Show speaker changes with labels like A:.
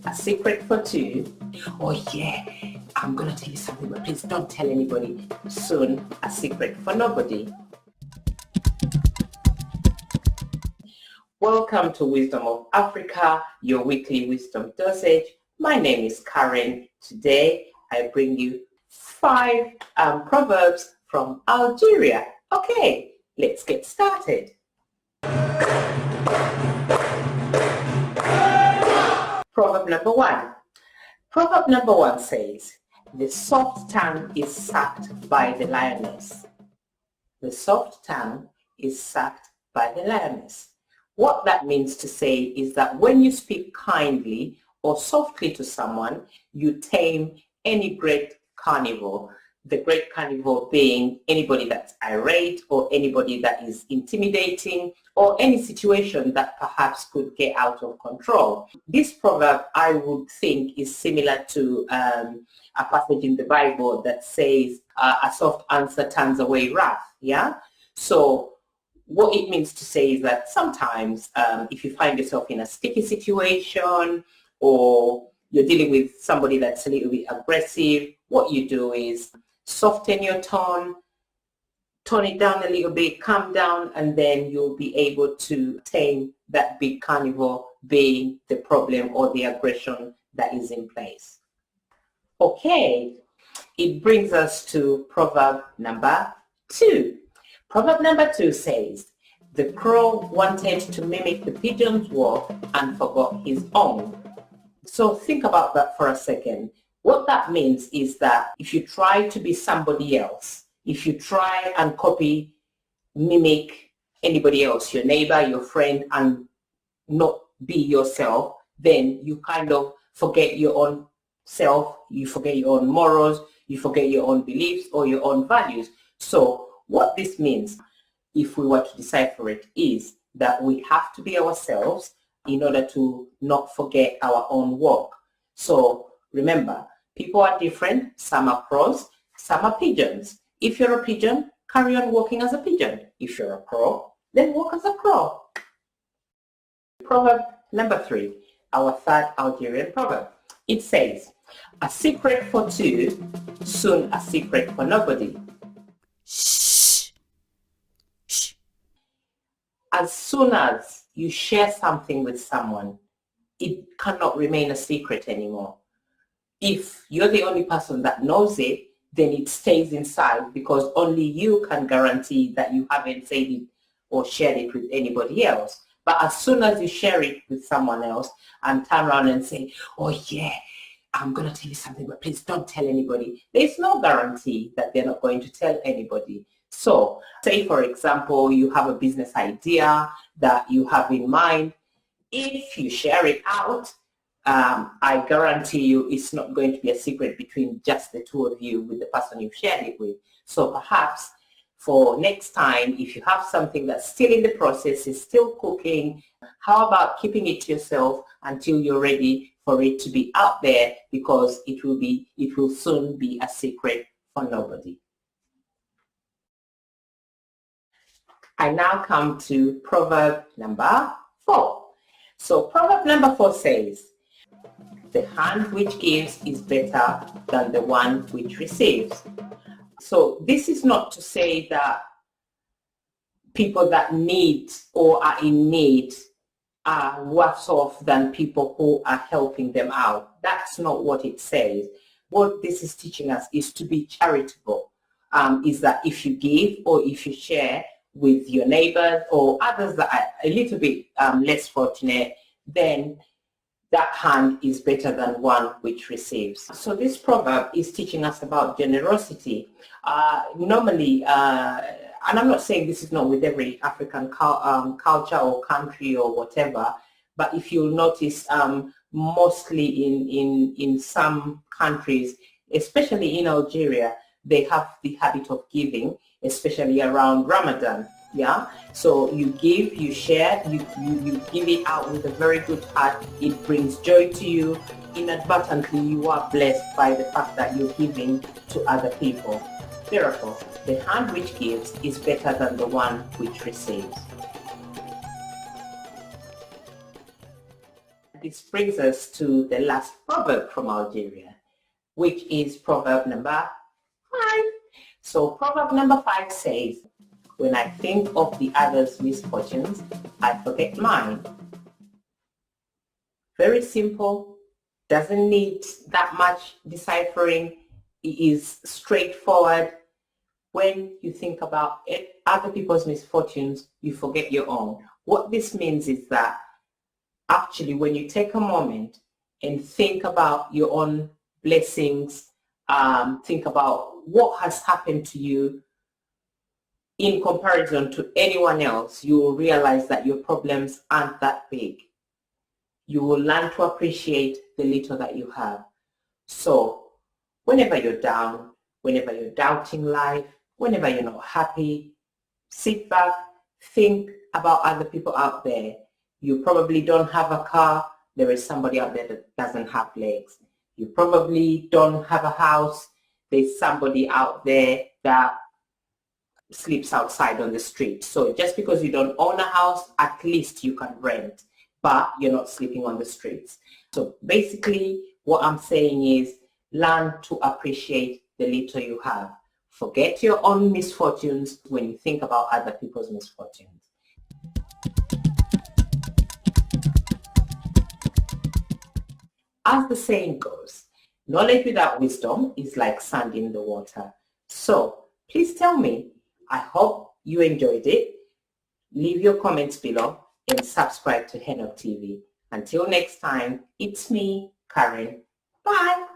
A: A secret for two. Oh yeah, I'm gonna tell you something, but please don't tell anybody. Soon, a secret for nobody. Welcome to Wisdom of Africa, your weekly wisdom dosage. My name is Karen. Today, I bring you 5 proverbs from Algeria. Okay, let's get started. Proverb number 1. Proverb number 1 says, the soft tongue is sucked by the lioness. The soft tongue is sucked by the lioness. What that means to say is that when you speak kindly or softly to someone, you tame any great carnivore. The great carnivore being anybody that's irate or anybody that is intimidating or any situation that perhaps could get out of control. This proverb, I would think, is similar to a passage in the Bible that says a soft answer turns away wrath. Yeah. So what it means to say is that sometimes if you find yourself in a sticky situation or you're dealing with somebody that's a little bit aggressive, what you do is soften your tone, tone it down a little bit, calm down, and then you'll be able to tame that big carnivore being the problem or the aggression that is in place. Okay, it brings us to proverb number 2. Proverb number 2 says, the crow wanted to mimic the pigeon's walk and forgot his own. So think about that for a second. What that means is that if you try to be somebody else, if you try and copy, mimic anybody else, your neighbor, your friend, and not be yourself, then you kind of forget your own self, you forget your own morals, you forget your own beliefs or your own values. So what this means, if we were to decipher it, is that we have to be ourselves in order to not forget our own walk. So remember, people are different. Some are crows, some are pigeons. If you're a pigeon, carry on walking as a pigeon. If you're a crow, then walk as a crow. Proverb number 3, our third Algerian proverb. It says, a secret for two, soon a secret for nobody. Shh. Shh. As soon as you share something with someone, it cannot remain a secret anymore. If you're the only person that knows it, then it stays inside because only you can guarantee that you haven't said it or shared it with anybody else. But as soon as you share it with someone else and turn around and say, oh yeah, I'm going to tell you something, but please don't tell anybody, there's no guarantee that they're not going to tell anybody. So say, for example, you have a business idea that you have in mind. If you share it out, I guarantee you it's not going to be a secret between just the two of you with the person you've shared it with. So perhaps for next time, if you have something that's still in the process, is still cooking, how about keeping it to yourself until you're ready for it to be out there, because it will soon be a secret for nobody. I now come to proverb number 4. So proverb number 4 says, the hand which gives is better than the one which receives. So this is not to say that people that need or are in need are worse off than people who are helping them out. That's not what it says. What this is teaching us is to be charitable. Is that if you give or if you share with your neighbors or others that are a little bit less fortunate, then that hand is better than one which receives. So this proverb is teaching us about generosity. Normally, and I'm not saying this is not with every African culture or country or whatever, but if you'll notice, mostly in some countries, especially in Algeria, they have the habit of giving, especially around Ramadan. Yeah, so you give, you share, you give it out with a very good heart. It brings joy to you. Inadvertently, you are blessed by the fact that you're giving to other people. Therefore, the hand which gives is better than the one which receives. This brings us to the last proverb from Algeria, which is proverb number 5. So proverb number 5 says, when I think of the other's misfortunes, I forget mine. Very simple, doesn't need that much deciphering. It is straightforward. When you think about other people's misfortunes, you forget your own. What this means is that actually when you take a moment and think about your own blessings, think about what has happened to you in comparison to anyone else, you will realize that your problems aren't that big. You will learn to appreciate the little that you have. So whenever you're down, whenever you're doubting life, whenever you're not happy, sit back, think about other people out there. You probably don't have a car. There is somebody out there that doesn't have legs. You probably don't have a house. There's somebody out there that sleeps outside on the street. So just because you don't own a house, at least you can rent, but you're not sleeping on the streets. So basically what I'm saying is learn to appreciate the little you have. Forget your own misfortunes when you think about other people's misfortunes. As the saying goes, knowledge without wisdom is like sand in the water. So please tell me, I hope you enjoyed it. Leave your comments below and subscribe to Henok TV. Until next time, it's me, Karen. Bye.